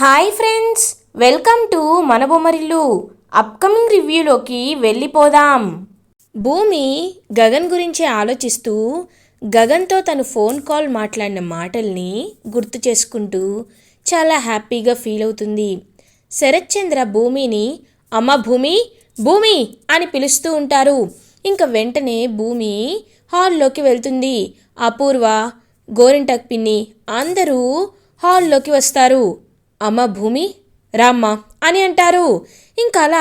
Hi friends, welcome to మన Bommarillu. Upcoming రివ్యూలోకి వెళ్ళిపోదాం. భూమి గగన్ గురించి ఆలోచిస్తూ గగన్తో తను ఫోన్ కాల్ మాట్లాడిన మాటల్ని గుర్తు చేసుకుంటూ చాలా హ్యాపీగా ఫీల్ అవుతుంది. శరత్ చంద్ర భూమిని అమ్మ భూమి భూమి అని పిలుస్తూ ఉంటారు. ఇంకా వెంటనే భూమి హాల్లోకి వెళ్తుంది. అపూర్వ, గోరింటాక్ పిన్ని అందరూ హాల్లోకి వస్తారు. అమ్మ భూమి రామ్మ అని అంటారు. ఇంకా అలా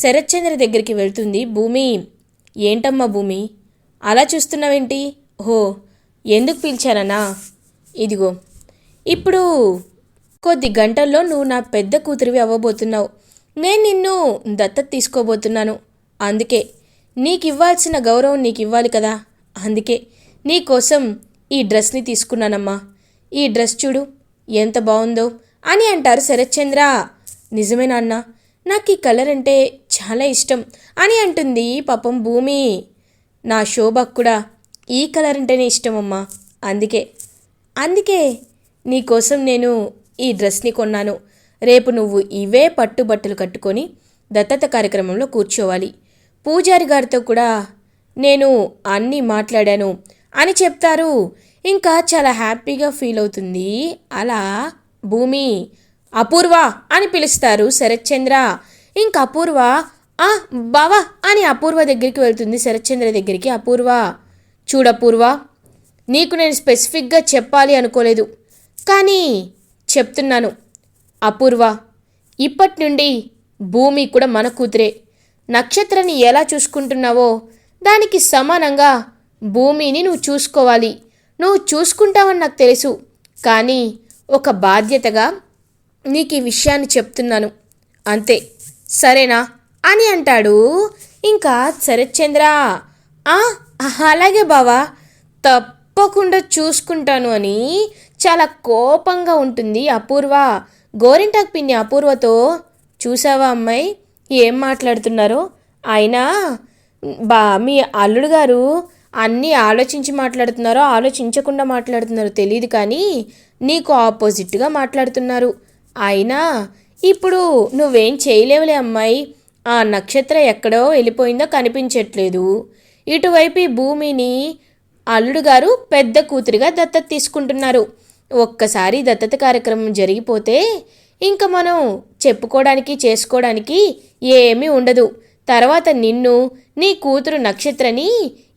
శరత్ చంద్ర దగ్గరికి వెళ్తుంది భూమి. ఏంటమ్మా భూమి అలా చూస్తున్నావేంటి? ఓహో, ఎందుకు పిలిచానన్నా? ఇదిగో, ఇప్పుడు కొద్ది గంటల్లో నువ్వు నా పెద్ద కూతురివి అవ్వబోతున్నావు. నేను నిన్ను దత్తత తీసుకోబోతున్నాను. అందుకే నీకు ఇవ్వాల్సిన గౌరవం నీకు ఇవ్వాలి కదా. అందుకే నీకోసం ఈ డ్రెస్ని తీసుకున్నానమ్మా. ఈ డ్రెస్ చూడు ఎంత బాగుందో అని అంటారు శరత్ చంద్ర. నిజమే నాన్న, నాకు ఈ కలర్ అంటే చాలా ఇష్టం అని అంటుంది పాపం భూమి. నా శోభకు కూడా ఈ కలర్ అంటేనే ఇష్టమమ్మా. అందుకే నీకోసం నేను ఈ డ్రెస్ని కొన్నాను. రేపు నువ్వు ఇవే పట్టుబట్టలు కట్టుకొని దత్తత కార్యక్రమంలో కూర్చోవాలి. పూజారి గారితో కూడా నేను అన్నీ మాట్లాడాను అని చెప్తారు. ఇంకా చాలా హ్యాపీగా ఫీల్ అవుతుంది. అలా భూమి అపూర్వ అని పిలుస్తారు శరత్ చంద్ర. ఇంకా అపూర్వ బావా అని అపూర్వ దగ్గరికి వెళ్తుంది. శరత్ చంద్ర దగ్గరికి అపూర్వ, చూడపూర్వ, నీకు నేను స్పెసిఫిక్గా చెప్పాలి అనుకోలేదు, కానీ చెప్తున్నాను. అపూర్వ, ఇప్పటి నుండి భూమి కూడా మన కూతురే. నక్షత్రాన్ని ఎలా చూసుకుంటున్నావో దానికి సమానంగా భూమిని నువ్వు చూసుకోవాలి. నువ్వు చూసుకుంటావని నాకు తెలుసు, కానీ ఒక బాధ్యతగా నీకు ఈ విషయాన్ని చెప్తున్నాను, అంతే, సరేనా అని అంటాడు. ఇంకా శరత్ చంద్ర అలాగే బావా, తప్పకుండా చూసుకుంటాను అని చాలా కోపంగా ఉంటుంది అపూర్వ. గోరింటాకు పిన్ని అపూర్వతో, చూసావా అమ్మాయి ఏం మాట్లాడుతున్నారో? అయినా మీ అల్లుడు గారు అన్నీ ఆలోచించి మాట్లాడుతున్నారో ఆలోచించకుండా మాట్లాడుతున్నారో తెలియదు, కానీ నీకు ఆపోజిట్గా మాట్లాడుతున్నారు. అయినా ఇప్పుడు నువ్వేం చేయలేవులే అమ్మాయి. ఆ నక్షత్రం ఎక్కడో వెళ్ళిపోయిందో కనిపించట్లేదు. ఇటువైపు ఈ భూమిని అల్లుడు గారు పెద్ద కూతురిగా దత్తత తీసుకుంటున్నారు. ఒక్కసారి దత్తత కార్యక్రమం జరిగిపోతే ఇంకా మనం చెప్పుకోవడానికి చేసుకోవడానికి ఏమీ ఉండదు. తర్వాత నిన్ను, నీ కూతురు నక్షత్రని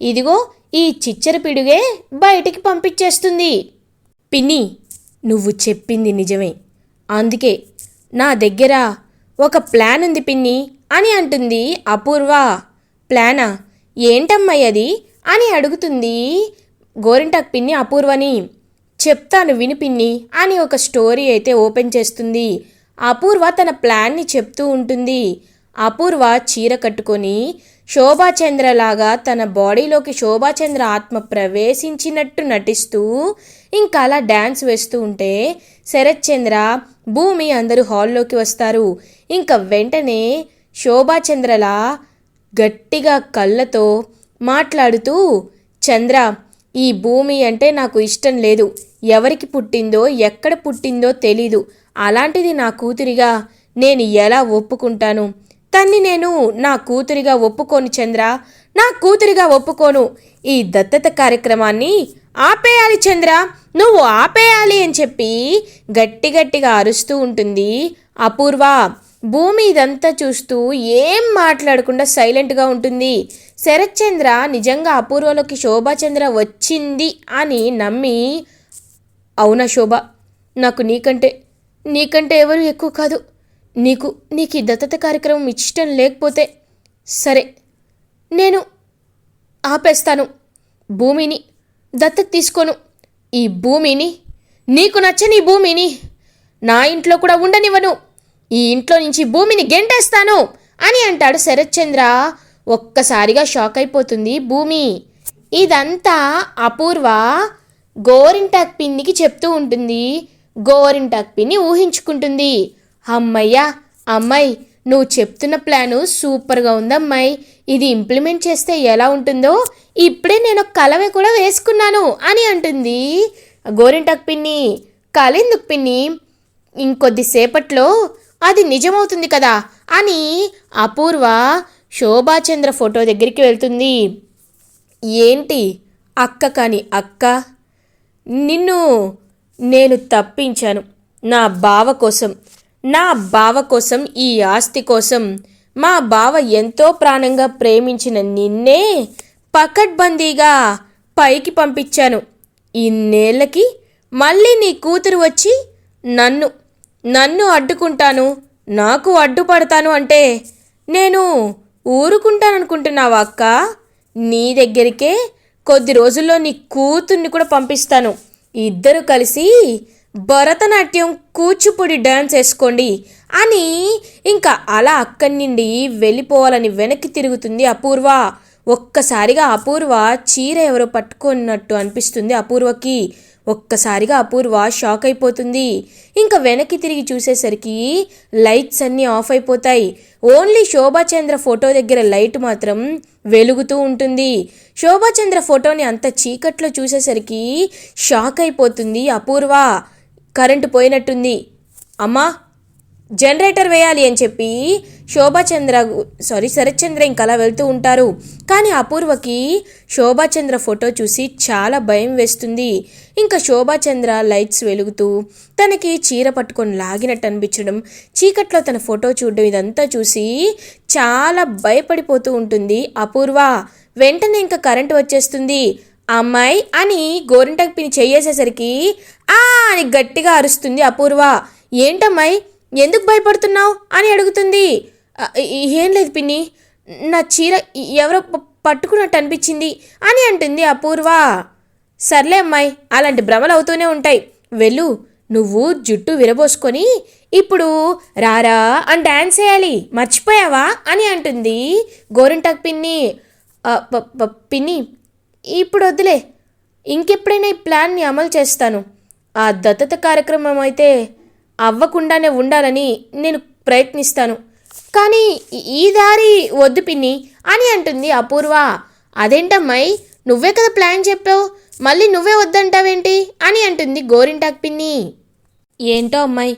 ఇదిగో ఈ చిచ్చర పిడుగే బయటికి పంపించేస్తుంది. పిన్ని, నువ్వు చెప్పింది నిజమే. అందుకే నా దగ్గర ఒక ప్లాన్ ఉంది పిన్ని అని అంటుంది అపూర్వ. ప్లానా? ఏంటమ్మాయి అది అని అడుగుతుంది గోరింటాకు పిన్ని అపూర్వని. చెప్తాను విను పిన్ని అని ఒక స్టోరీ అయితే ఓపెన్ చేస్తుంది. అపూర్వ తన ప్లాన్ని చెప్తూ ఉంటుంది. అపూర్వ చీర కట్టుకొని శోభాచంద్రలాగా తన బాడీలోకి శోభాచంద్ర ఆత్మ ప్రవేశించినట్టు నటిస్తూ ఇంకా అలా డ్యాన్స్ వేస్తూ ఉంటే శరత్ చంద్ర, భూమి అందరూ హాల్లోకి వస్తారు. ఇంకా వెంటనే శోభాచంద్రలా గట్టిగా కళ్ళతో మాట్లాడుతూ, చంద్ర, ఈ భూమి అంటే నాకు ఇష్టం లేదు. ఎవరికి పుట్టిందో ఎక్కడ పుట్టిందో తెలీదు. అలాంటిది నా కూతురిగా నేను ఎలా ఒప్పుకుంటాను? తన్ని నేను నా కూతురిగా ఒప్పుకోను చంద్ర, నా కూతురిగా ఒప్పుకోను. ఈ దత్తత కార్యక్రమాన్ని ఆపేయాలి చంద్ర, నువ్వు ఆపేయాలి అని చెప్పి గట్టిగా అరుస్తూ ఉంటుంది అపూర్వ. భూమి ఇదంతా చూస్తూ ఏం మాట్లాడకుండా సైలెంట్గా ఉంటుంది. శరత్ చంద్ర నిజంగా అపూర్వలోకి శోభాచంద్ర వచ్చింది అని నమ్మి, అవునా శోభ, నాకు నీకంటే ఎవరు ఎక్కువ కాదు. నీకు ఈ దత్తత కార్యక్రమం ఇష్టం లేకపోతే సరే, నేను ఆపేస్తాను. భూమిని దత్తత తీసుకోను. ఈ భూమిని, నీకు నచ్చని భూమిని నా ఇంట్లో కూడా ఉండనివ్వను. ఈ ఇంట్లో నుంచి భూమిని గెంటేస్తాను అని అంటాడు శరత్ చంద్ర. ఒక్కసారిగా షాక్ అయిపోతుంది భూమి. ఇదంతా అపూర్వ గోరింటాక్ పిన్నికి చెప్తూ ఉంటుంది. గోరింటాక్ పిన్ని ఊహించుకుంటుంది. అమ్మయ్యా, అమ్మాయి నువ్వు చెప్తున్న ప్లాను సూపర్గా ఉందమ్మాయి. ఇది ఇంప్లిమెంట్ చేస్తే ఎలా ఉంటుందో ఇప్పుడే నేను కలవే కూడా వేసుకున్నాను అని అంటుంది గోరింటాకు పిన్ని. కలెందుకు పిన్ని, ఇంకొద్దిసేపట్లో అది నిజమవుతుంది కదా అని అపూర్వ శోభాచంద్ర ఫోటో దగ్గరికి వెళ్తుంది. ఏంటి అక్క కాని అక్క, నిన్ను నేను తప్పించాను నా బావ కోసం ఈ ఆస్తి కోసం. మా బావ ఎంతో ప్రాణంగా ప్రేమించిన నిన్నే పకడ్బందీగా పైకి పంపించాను. ఇన్నేళ్ళకి మళ్ళీ నీ కూతురు వచ్చి నన్ను అడ్డుకుంటాను, నాకు అడ్డుపడతాను అంటే నేను ఊరుకుంటాననుకుంటున్నావా అక్క? నీ దగ్గరికే కొద్ది రోజుల్లో నీ కూతుర్ని కూడా పంపిస్తాను. ఇద్దరు కలిసి భరతనాట్యం కూచిపూడి డ్యాన్స్ వేసుకోండి అని ఇంకా అలా అక్కడి నుండి వెళ్ళిపోవాలని వెనక్కి తిరుగుతుంది అపూర్వ. ఒక్కసారిగా అపూర్వ చీర ఎవరో పట్టుకున్నట్టు అనిపిస్తుంది అపూర్వకి. ఒక్కసారిగా అపూర్వ షాక్ అయిపోతుంది. ఇంకా వెనక్కి తిరిగి చూసేసరికి లైట్స్ అన్నీ ఆఫ్ అయిపోతాయి. ఓన్లీ శోభాచంద్ర ఫోటో దగ్గర లైట్ మాత్రం వెలుగుతూ ఉంటుంది. శోభాచంద్ర ఫోటోని అంత చీకట్లో చూసేసరికి షాక్ అయిపోతుంది అపూర్వ. కరెంటు పోయినట్టుంది. అమ్మా, జనరేటర్ వేయాలి అని చెప్పి శరత్చంద్ర ఇంకా అలా వెళ్తూ ఉంటారు. కానీ అపూర్వకి శోభాచంద్ర ఫోటో చూసి చాలా భయం వేస్తుంది. ఇంకా శోభాచంద్ర లైట్స్ వెలుగుతూ తనకి చీర పట్టుకొని లాగినట్టు అనిపించడం, చీకట్లో తన ఫోటో చూడడం, ఇదంతా చూసి చాలా భయపడిపోతూ ఉంటుంది అపూర్వ. వెంటనే ఇంకా కరెంటు వచ్చేస్తుంది. అమ్మాయి అని గోరింటాకు పిని చెయ్యేసేసరికి అని గట్టిగా అరుస్తుంది అపూర్వ. ఏంటమ్మాయి, ఎందుకు భయపడుతున్నావు అని అడుగుతుంది. ఏం లేదు పిన్ని, నా చీర ఎవరో పట్టుకున్నట్టు అనిపించింది అని అంటుంది అపూర్వ. సర్లే అమ్మాయి, అలాంటి భ్రమలు అవుతూనే ఉంటాయి. వెళ్ళు, నువ్వు జుట్టు విరబోసుకొని ఇప్పుడు రారా అని డ్యాన్స్ వేయాలి, మర్చిపోయావా అని అంటుంది గోరింటాకు పిన్ని. పిన్ని, ఇప్పుడు వద్దులే, ఇంకెప్పుడైనా ఈ ప్లాన్ని అమలు చేస్తాను. ఆ దత్తత కార్యక్రమం అయితే అవ్వకుండానే ఉండాలని నేను ప్రయత్నిస్తాను, కానీ ఈ దారి వద్దు పిన్ని అని అంటుంది అపూర్వ. అదేంటమ్మాయి, నువ్వే కదా ప్లాన్ చెప్పావు, మళ్ళీ నువ్వే వద్దంటావేంటి అని అంటుంది గోరింటాకు పిన్ని. ఏంటో అమ్మాయి,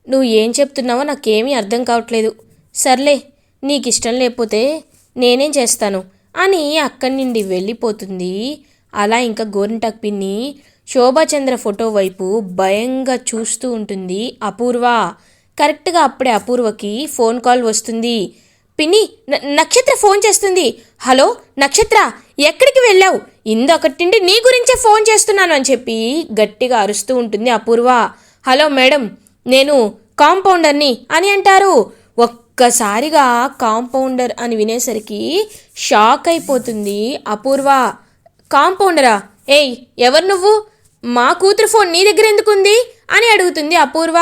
నువ్వు ఏం చెప్తున్నావో నాకేమీ అర్థం కావట్లేదు. సర్లే, నీకు ఇష్టం లేకపోతే నేనేం చేస్తాను అని అక్కడి నుండి వెళ్ళిపోతుంది. అలా ఇంకా గోరింటాకు పిన్ని శోభాచంద్ర ఫోటో వైపు భయంగా చూస్తూ ఉంటుంది అపూర్వ. కరెక్ట్గా అప్పుడే అపూర్వకి ఫోన్ కాల్ వస్తుంది. పిన్ని, నక్షత్ర ఫోన్ చేస్తుంది. హలో నక్షత్ర, ఎక్కడికి వెళ్ళావు? ఇందొకటి నుండి నీ గురించే ఫోన్ చేస్తున్నాను అని చెప్పి గట్టిగా అరుస్తూ ఉంటుంది అపూర్వ. హలో మేడం, నేను కాంపౌండర్ని అని అంటారు. ఒక్కసారిగా కాంపౌండర్ అని వినేసరికి షాక్ అయిపోతుంది అపూర్వ. కాంపౌండరా? ఏయ్, ఎవరు నువ్వు? మా కూతురు ఫోన్ నీ దగ్గర ఎందుకుంది అని అడుగుతుంది అపూర్వ.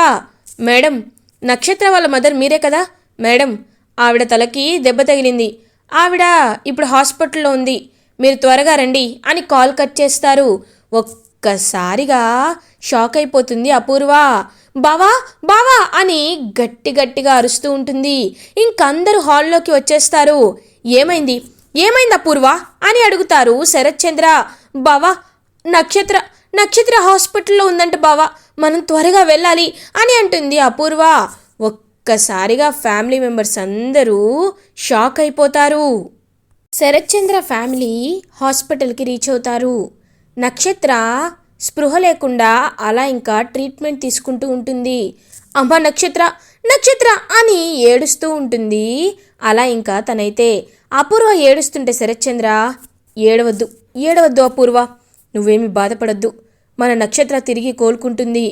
మేడం, నక్షత్ర వాళ్ళ మదర్ మీరే కదా మేడం, ఆవిడ తలకి దెబ్బ తగిలింది, ఆవిడ ఇప్పుడు హాస్పిటల్లో ఉంది, మీరు త్వరగా రండి అని కాల్ కట్ చేస్తారు. ఒక్కసారిగా షాక్ అయిపోతుంది అపూర్వ. బావా బావా అని గట్టిగా అరుస్తూ ఉంటుంది. ఇంకందరూ హాల్లోకి వచ్చేస్తారు. ఏమైంది అపూర్వ అని అడుగుతారు శరత్చంద్ర. బావా, నక్షత్ర హాస్పిటల్లో ఉందంట బావా, మనం త్వరగా వెళ్ళాలి అని అంటుంది అపూర్వ. ఒక్కసారిగా ఫ్యామిలీ మెంబర్స్ అందరూ షాక్ అయిపోతారు. శరత్చంద్ర ఫ్యామిలీ హాస్పిటల్కి రీచ్ అవుతారు. నక్షత్ర స్పృహ లేకుండా అలా ఇంకా ట్రీట్మెంట్ తీసుకుంటూ ఉంటుంది. అమ్మ నక్షత్ర అని ఏడుస్తూ ఉంటుంది. అలా ఇంకా తనైతే అపూర్వ ఏడుస్తుంటే శరత్చంద్ర, ఏడవద్దు అపూర్వ, నువ్వేమి బాధపడద్దు, మన నక్షత్ర తిరిగి కోలుకుంటుంది.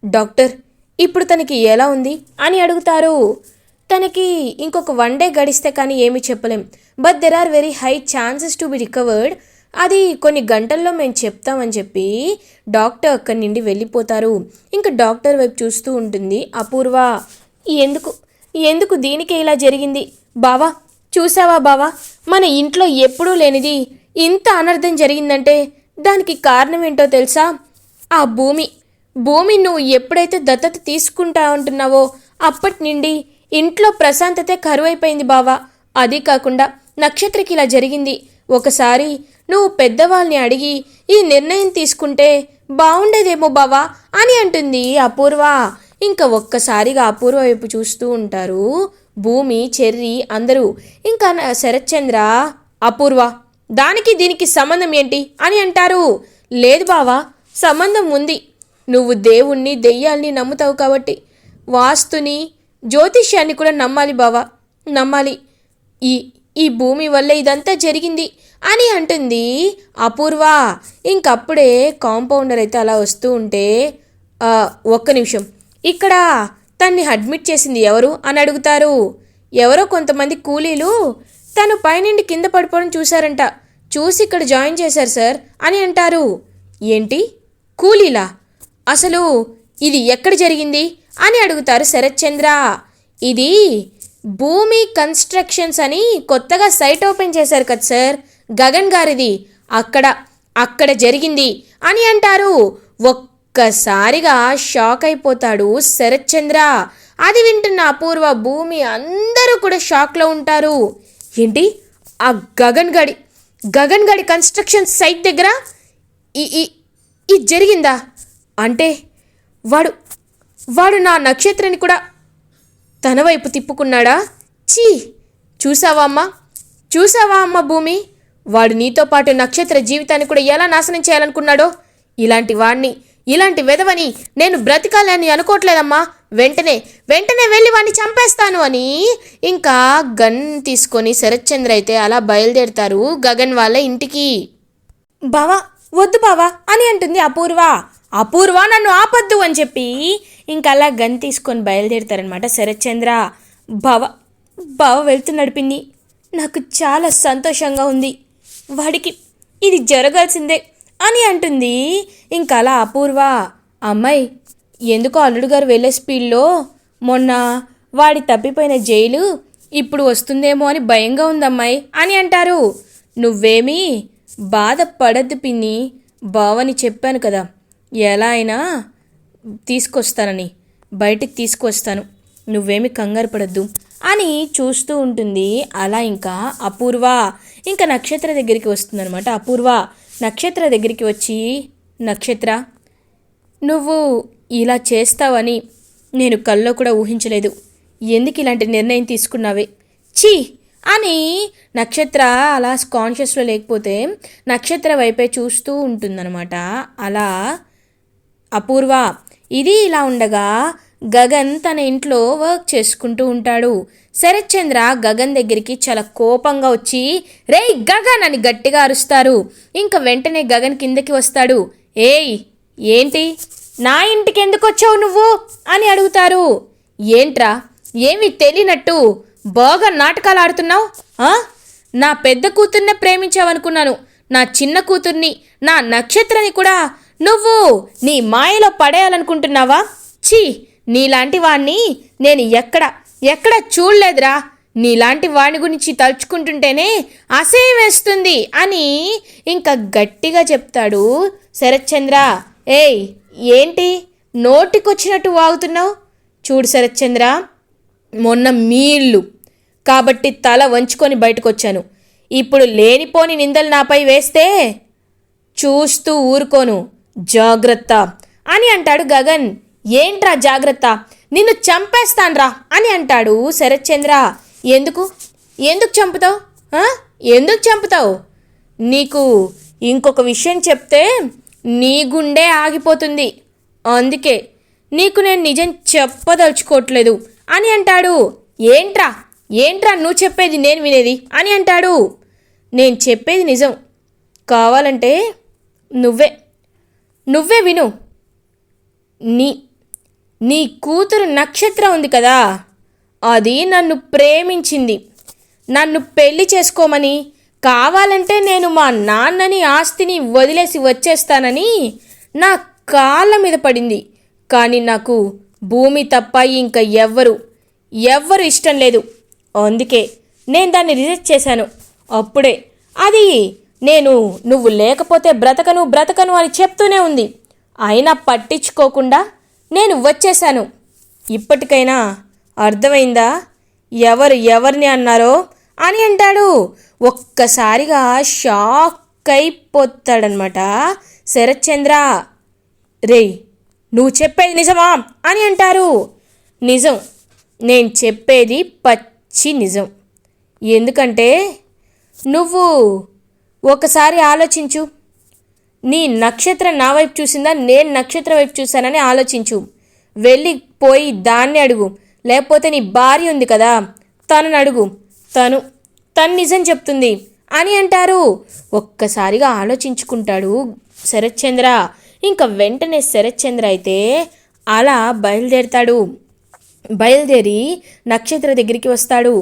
డాక్టర్, ఇప్పుడు తనకి ఎలా ఉంది అని అడుగుతారు. తనకి ఇంకొక 1 డే గడిస్తే కానీ ఏమీ చెప్పలేం, but there are very high chances to be recovered, అది కొన్ని గంటల్లో మేము చెప్తామని చెప్పి డాక్టర్ అక్కడి నుండి వెళ్ళిపోతారు. ఇంకా డాక్టర్ వైపు చూస్తూ ఉంటుంది అపూర్వ. ఎందుకు దీనికి ఇలా జరిగింది బావా? చూసావా బావా, మన ఇంట్లో ఎప్పుడూ లేనిది ఇంత అనర్థం జరిగిందంటే దానికి కారణం ఏంటో తెలుసా? ఆ భూమి నువ్వు ఎప్పుడైతే దత్తత తీసుకుంటా ఉంటున్నావో అప్పటి నుండి ఇంట్లో ప్రశాంతతే కరువైపోయింది బావా. అది కాకుండా నక్షత్రకి ఇలా జరిగింది. ఒకసారి నువ్వు పెద్దవాళ్ళని అడిగి ఈ నిర్ణయం తీసుకుంటే బాగుండేదేమో బావా అని అంటుంది అపూర్వ. ఇంకా ఒక్కసారిగా అపూర్వ వైపు చూస్తూ ఉంటారు భూమి, చెర్రి అందరూ. ఇంకా శరత్చంద్ర, అపూర్వ దానికి దీనికి సంబంధం ఏంటి అని అంటారు. లేదు బావా, సంబంధం ఉంది. నువ్వు దేవుణ్ణి, దెయ్యాల్ని నమ్ముతావు కాబట్టి వాస్తుని, జ్యోతిష్యాన్ని కూడా నమ్మాలి బావా, నమ్మాలి. ఈ ఈ భూమి వల్ల ఇదంతా జరిగింది అని అంటుంది అపూర్వ. ఇంకప్పుడే కాంపౌండర్ అయితే అలా వస్తూ ఉంటే, ఒక్క నిమిషం, ఇక్కడ తన్ని అడ్మిట్ చేసింది ఎవరు అని అడుగుతారు. ఎవరో కొంతమంది కూలీలు తను పైనుండి కింద పడిపోవడం చూశారంట, చూసి ఇక్కడ జాయిన్ చేశారు సార్ అని అంటారు. ఏంటి, కూలీలా? అసలు ఇది ఎక్కడ జరిగింది అని అడుగుతారు శరత్చంద్ర. ఇది భూమి కన్స్ట్రక్షన్స్ అని కొత్తగా సైట్ ఓపెన్ చేశారు కదా సార్, గగన్ గారిది, అక్కడ జరిగింది అని అంటారు. ఒక్కసారిగా షాక్ అయిపోతాడు శరత్చంద్ర. అది వింటున్న అపూర్వ, భూమి అందరూ కూడా షాక్లో ఉంటారు. ఏంటి, ఆ గగన్ గడి కన్స్ట్రక్షన్ సైట్ దగ్గర ఇది జరిగిందా? అంటే వాడు నా నక్షత్రాన్ని కూడా తన వైపు తిప్పుకున్నాడా? చీ, చూసావా అమ్మ భూమి, వాడు నీతో పాటు నక్షత్ర జీవితాన్ని కూడా ఎలా నాశనం చేయాలనుకున్నాడో. ఇలాంటి వెధవని నేను బ్రతికాలని అనుకోవట్లేదమ్మా. వెంటనే వెళ్ళి వాడిని చంపేస్తాను అని ఇంకా గన్ తీసుకొని శరత్చంద్ర అయితే అలా బయలుదేరుతారు గగన్ వాళ్ళ ఇంటికి. బావా, వద్దు బావా అని అంటుంది అపూర్వ నన్ను ఆపొద్దు అని చెప్పి ఇంకా అలా గన్ తీసుకొని బయలుదేరుతారనమాట శరత్చంద్ర. బావ వెళ్తున్నాడు పిన్ని, నాకు చాలా సంతోషంగా ఉంది, వాడికి ఇది జరగాల్సిందే అని అంటుంది. ఇంకా అలా అపూర్వ, అమ్మాయి ఎందుకో అల్లుడు గారు వెళ్ళే స్పీడ్లో మొన్న వాడి తప్పిపోయిన జైలు ఇప్పుడు వస్తుందేమో అని భయంగా ఉందమ్మాయి అని అంటారు. నువ్వేమీ బాధపడద్దు పిన్ని, బావని చెప్పాను కదా, ఎలా అయినా తీసుకొస్తానని, బయటికి తీసుకొస్తాను, నువ్వేమి కంగారు పడద్దు అని చూస్తూ ఉంటుంది. అలా ఇంకా అపూర్వ ఇంకా నక్షత్ర దగ్గరికి వస్తుందన్నమాట. అపూర్వ నక్షత్ర దగ్గరికి వచ్చి, నక్షత్ర, నువ్వు ఇలా చేస్తావని నేను కల్లో కూడా ఊహించలేదు, ఎందుకు ఇలాంటి నిర్ణయం తీసుకున్నావే, ఛీ అని నక్షత్ర అలా కాన్షియస్లో లేకపోతే నక్షత్ర వైపే చూస్తూ ఉంటుందన్నమాట. అలా అపూర్వ. ఇది ఇలా ఉండగా గగన్ తన ఇంట్లో వర్క్ చేసుకుంటూ ఉంటాడు. శరత్చంద్ర గగన్ దగ్గరికి చాలా కోపంగా వచ్చి, రేయ్ గగన్ అని గట్టిగా అరుస్తారు. ఇంకా వెంటనే గగన్ కిందకి వస్తాడు. ఏయ్, ఏంటి, నా ఇంటికి ఎందుకు వచ్చావు నువ్వు అని అడుగుతారు. ఏంట్రా, ఏమీ తెలియనట్టు బాగా నాటకాలు ఆడుతున్నావు? నా పెద్ద కూతుర్నే ప్రేమించావనుకున్నాను, నా చిన్న కూతుర్ని, నా నక్షత్రాన్ని కూడా నువ్వు నీ మాయలో పడేయాలనుకుంటున్నావా? ఛీ, నీలాంటి వాణ్ణి నేను ఎక్కడ చూడలేదురా, నీలాంటి వాణి గురించి తలుచుకుంటుంటేనే అసహ్యం వేస్తుంది అని ఇంకా గట్టిగా చెప్తాడు శరత్చంద్ర. ఏయ్, ఏంటి నోటికొచ్చినట్టు వాగుతున్నావు? చూడు శరత్చంద్ర, మొన్న మీ ఇల్లు కాబట్టి తల వంచుకొని బయటకు వచ్చాను, ఇప్పుడు లేనిపోని నిందలు నాపై వేస్తే చూస్తూ ఊరుకోను, జాగ్రత్త అని అంటాడు గగన్. ఏంట్రా జాగ్రత్త, నిన్ను చంపేస్తాన్రా అని అంటాడు శరత్చంద్ర. ఎందుకు చంపుతావు? ఎందుకు చంపుతావు? నీకు ఇంకొక విషయం చెప్తే నీ గుండె ఆగిపోతుంది, అందుకే నీకు నేను నిజం చెప్పదలుచుకోవట్లేదు అని అంటాడు. ఏంట్రా నువ్వు చెప్పేది నేను వినేది అని అంటాడు. నేను చెప్పేది నిజం, కావాలంటే నువ్వే విను. నీ కూతురు నక్షత్ర ఉంది కదా, అది నన్ను ప్రేమించింది, నన్ను పెళ్లి చేసుకోమని, కావాలంటే నేను మా నాన్నని ఆస్తిని వదిలేసి వచ్చేస్తానని నా కాళ్ళ మీద పడింది. కానీ నాకు భూమి తప్ప ఇంకా ఎవ్వరు ఇష్టం లేదు, అందుకే నేను దాన్ని రిజెక్ట్ చేశాను. అప్పుడే అది నువ్వు లేకపోతే బ్రతకను అని చెప్తూనే ఉంది, అయినా పట్టించుకోకుండా నేను వచ్చేశాను. ఇప్పటికైనా అర్థమైందా ఎవరిని అన్నారో అని అంటాడు. ఒక్కసారిగా షాక్ అయిపోతాడనమాట శరత్చంద్ర. రేయ్, నువ్వు చెప్పేది నిజమా అని అంటారు. నిజం, నేను చెప్పేది పచ్చి నిజం. ఎందుకంటే నువ్వు ఒకసారి ఆలోచించు. నీ నక్షత్రం నా వైపు చూసిందా, నేను నక్షత్రం వైపు చూశానని ఆలోచించు. వెళ్ళిపోయి దాన్ని అడుగు, లేకపోతే నీ భార్య ఉంది కదా తనని అడుగు, తను నిజం చెప్తుంది అని అంటారు. ఒక్కసారిగా ఆలోచించుకుంటాడు శరత్చంద్ర. ఇంకా వెంటనే శరత్చంద్ర అయితే అలా బయలుదేరి నక్షత్ర దగ్గరికి వస్తాడు.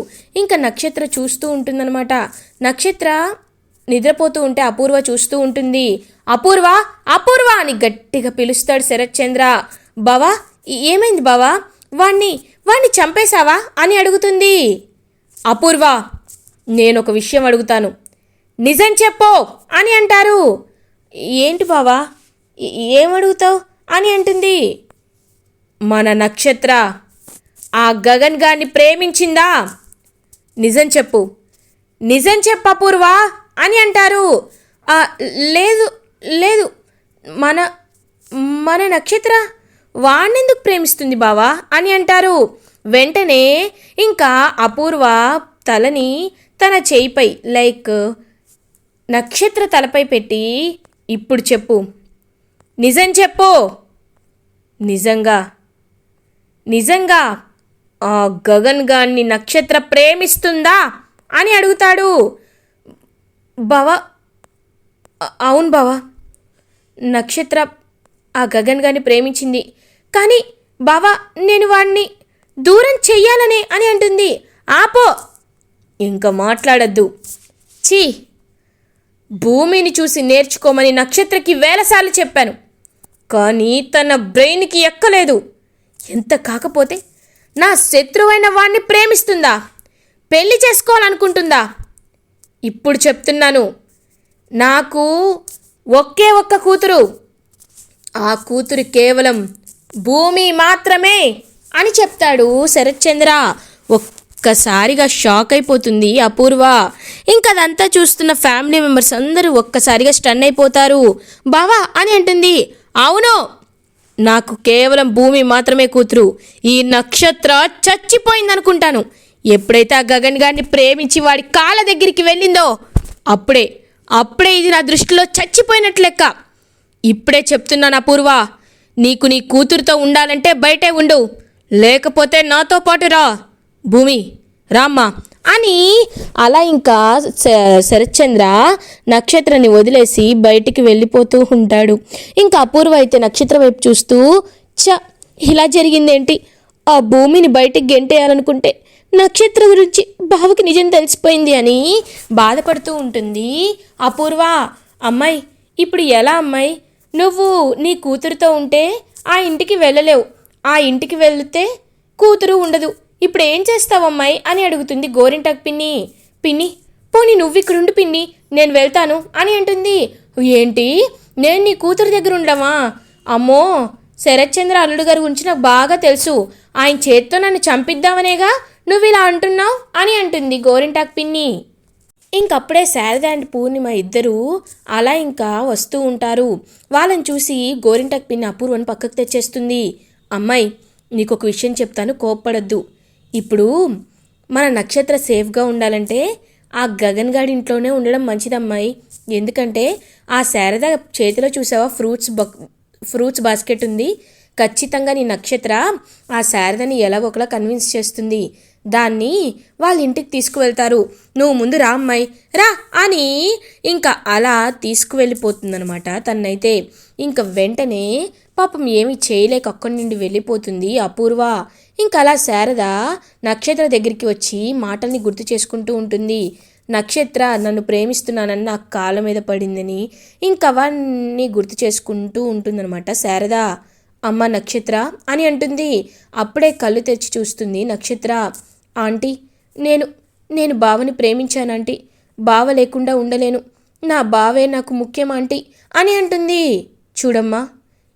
ఇంకా నక్షత్ర చూస్తూ ఉంటుందన్నమాట. నక్షత్ర నిద్రపోతూ ఉంటే అపూర్వ చూస్తూ ఉంటుంది. అపూర్వ అపూర్వ అని గట్టిగా పిలుస్తాడు శరత్చంద్ర. బావా ఏమైంది బావా, వాణ్ణి చంపేశావా అని అడుగుతుంది. అపూర్వ, నేనొక విషయం అడుగుతాను, నిజం చెప్పు అని అంటారు. ఏంటి బావా, ఏమడుగుతావు అని అంటుంది. మన నక్షత్ర ఆ గగన్ గారిని ప్రేమించిందా? నిజం చెప్పు అపూర్వ అని అంటారు. లేదు లేదు, మన నక్షత్ర వాణ్ణెందుకు ప్రేమిస్తుంది బావా అని అంటారు. వెంటనే ఇంకా అపూర్వ తలని తన చేయిపై నక్షత్ర తలపై పెట్టి, ఇప్పుడు చెప్పు, నిజం చెప్పు, నిజంగా ఆ గగన్ గాన్ని నక్షత్ర ప్రేమిస్తుందా అని అడుగుతాడు. బావా అవును బావా, నక్షత్ర ఆ గగన్ గారిని ప్రేమించింది, కానీ బావా నేను వాణ్ణి దూరం చెయ్యాలనే అని అంటుంది. ఆపో, ఇంకా మాట్లాడద్దు. ఛీ, భూమిని చూసి నేర్చుకోమని నక్షత్రకి వేలసార్లు చెప్పాను, కానీ తన బ్రెయిన్కి ఎక్కలేదు. ఎంత కాకపోతే నా శత్రువైన వాణ్ణి ప్రేమిస్తుందా, పెళ్లి చేసుకోవాలనుకుంటుందా? ఇప్పుడు చెప్తున్నాను, నాకు ఒకే ఒక్క కూతురు, ఆ కూతురు కేవలం భూమి మాత్రమే అని చెప్తాడు శరత్చంద్ర. ఒక్కసారిగా షాక్ అయిపోతుంది అపూర్వ. ఇంకా అదంతా చూస్తున్న ఫ్యామిలీ మెంబర్స్ అందరూ ఒక్కసారిగా స్టన్ అయిపోతారు. బావా అని అంటుంది. అవును, నాకు కేవలం భూమి మాత్రమే కూతురు. ఈ నక్షత్ర చచ్చిపోయిందనుకుంటాను. ఎప్పుడైతే ఆ గగన్ గారిని ప్రేమించి వాడి కాళ్ళ దగ్గరికి వెళ్ళిందో అప్పుడే ఇది నా దృష్టిలో చచ్చిపోయినట్లు లెక్క. ఇప్పుడే చెప్తున్నాను అపూర్వ, నీకు నీ కూతురుతో ఉండాలంటే బయటే ఉండు, లేకపోతే నాతో పాటు రా. భూమి రామ్మా అని అలా ఇంకా శరత్చంద్ర నక్షత్రాన్ని వదిలేసి బయటికి వెళ్ళిపోతూ ఉంటాడు. ఇంకా అపూర్వ అయితే నక్షత్రం వైపు చూస్తూ, ఇలా జరిగిందేంటి, ఆ భూమిని బయటికి గెంటేయాలనుకుంటే నక్షత్రం గురించి బావకి నిజం తెలిసిపోయింది అని బాధపడుతూ ఉంటుంది అపూర్వ. అమ్మాయి ఇప్పుడు ఎలా అమ్మాయి, నువ్వు నీ కూతురుతో ఉంటే ఆ ఇంటికి వెళ్ళలేవు, ఆ ఇంటికి వెళితే కూతురు ఉండదు, ఇప్పుడు ఏం చేస్తావమ్మాయి అని అడుగుతుంది గోరింటాకు పిన్ని పోనీ నువ్వు ఇక్కడుండు పిన్ని, నేను వెళ్తాను అని అంటుంది. ఏంటి, నేను నీ కూతురు దగ్గర ఉండమా? అమ్మో, శరత్చంద్ర అల్లుడు గారి గురించి నాకు బాగా తెలుసు, ఆయన చేత్తో నన్ను చంపిద్దామనేగా నువ్వు ఇలా అంటున్నావు అని అంటుంది గోరింటాకు పిన్ని. ఇంకప్పుడే శారద అండ్ పూర్ణిమ ఇద్దరూ అలా ఇంకా వస్తూ ఉంటారు. వాళ్ళని చూసి గోరింటాకు పిన్ని అపూర్వని పక్కకు తెచ్చేస్తుంది. అమ్మాయి నీకొక విషయం చెప్తాను, కోప్పడద్దు. ఇప్పుడు మన నక్షత్ర సేఫ్గా ఉండాలంటే ఆ గగన్ గాడి ఇంట్లోనే ఉండడం మంచిదమ్మాయి. ఎందుకంటే ఆ శారద చేతిలో చూసావా ఫ్రూట్స్ బాస్కెట్ ఉంది, ఖచ్చితంగా నీ నక్షత్ర ఆ శారదని ఎలాగొకలా కన్విన్స్ చేస్తుంది, దాన్ని వాళ్ళ ఇంటికి తీసుకువెళ్తారు, నువ్వు ముందు రా అమ్మాయి రా అని ఇంకా అలా తీసుకువెళ్ళిపోతుందనమాట తన్నైతే. ఇంకా వెంటనే పాపం ఏమీ చేయలేక అక్కడి నుండి వెళ్ళిపోతుంది అపూర్వ. ఇంకా అలా శారద నక్షత్ర దగ్గరికి వచ్చి మాటల్ని గుర్తు చేసుకుంటూ ఉంటుంది. నక్షత్ర నన్ను ప్రేమిస్తున్నానని నా కాళ్ళ మీద పడిందని ఇంకా అవన్నీ గుర్తు చేసుకుంటూ ఉంటుందన్నమాట శారద. అమ్మ నక్షత్ర అని అంటుంది. అప్పుడే కళ్ళు తెరిచి చూస్తుంది నక్షత్ర. ఆంటీ, నేను బావని ప్రేమించానంటీ, బావ లేకుండా ఉండలేను, నా బావే నాకు ముఖ్యం ఆంటీ అని అంటుంది. చూడమ్మా,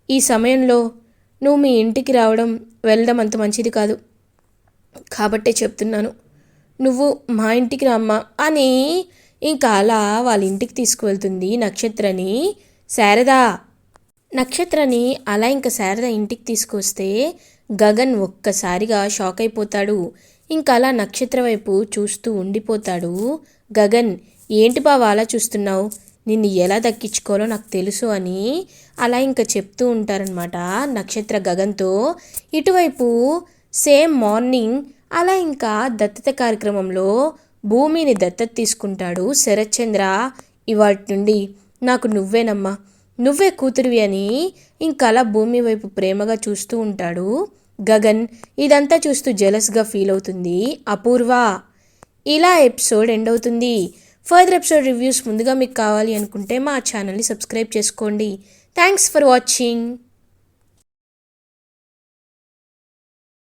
ఈ సమయంలో నువ్వు మీ ఇంటికి వెళ్ళడం అంత మంచిది కాదు, కాబట్టే చెప్తున్నాను, నువ్వు మా ఇంటికి రామ్మా అని ఇంకా అలా వాళ్ళ ఇంటికి తీసుకువెళ్తుంది నక్షత్రని శారద. నక్షత్రని అలా ఇంకా శారద ఇంటికి తీసుకొస్తే గగన్ ఒక్కసారిగా షాక్ అయిపోతాడు. ఇంకా అలా నక్షత్ర వైపు చూస్తూ ఉండిపోతాడు. గగన్, ఏంటి బావ అలా చూస్తున్నావు, నిన్ను ఎలా దక్కించుకోవాలో నాకు తెలుసు అని అలా ఇంకా చెప్తూ ఉంటారనమాట నక్షత్ర గగన్తో. ఇటువైపు సేమ్ మార్నింగ్ అలా ఇంకా దత్తత కార్యక్రమంలో భూమిని దత్తత తీసుకుంటాడు శరత్చంద్ర. ఇవాటి నుండి నాకు నువ్వేనమ్మా, నువ్వే కూతురివి అని ఇంకా అలా భూమి వైపు ప్రేమగా చూస్తూ ఉంటాడు గగన్. ఇదంతా చూస్తూ జెలస్గా ఫీల్ అవుతుంది అపూర్వ. ఇలా ఎపిసోడ్ ఎండ్ అవుతుంది. ఫర్దర్ ఎపిసోడ్ రివ్యూస్ ముందుగా మీకు కావాలి అనుకుంటే మా ఛానల్ని సబ్స్క్రైబ్ చేసుకోండి. Thanks for watching.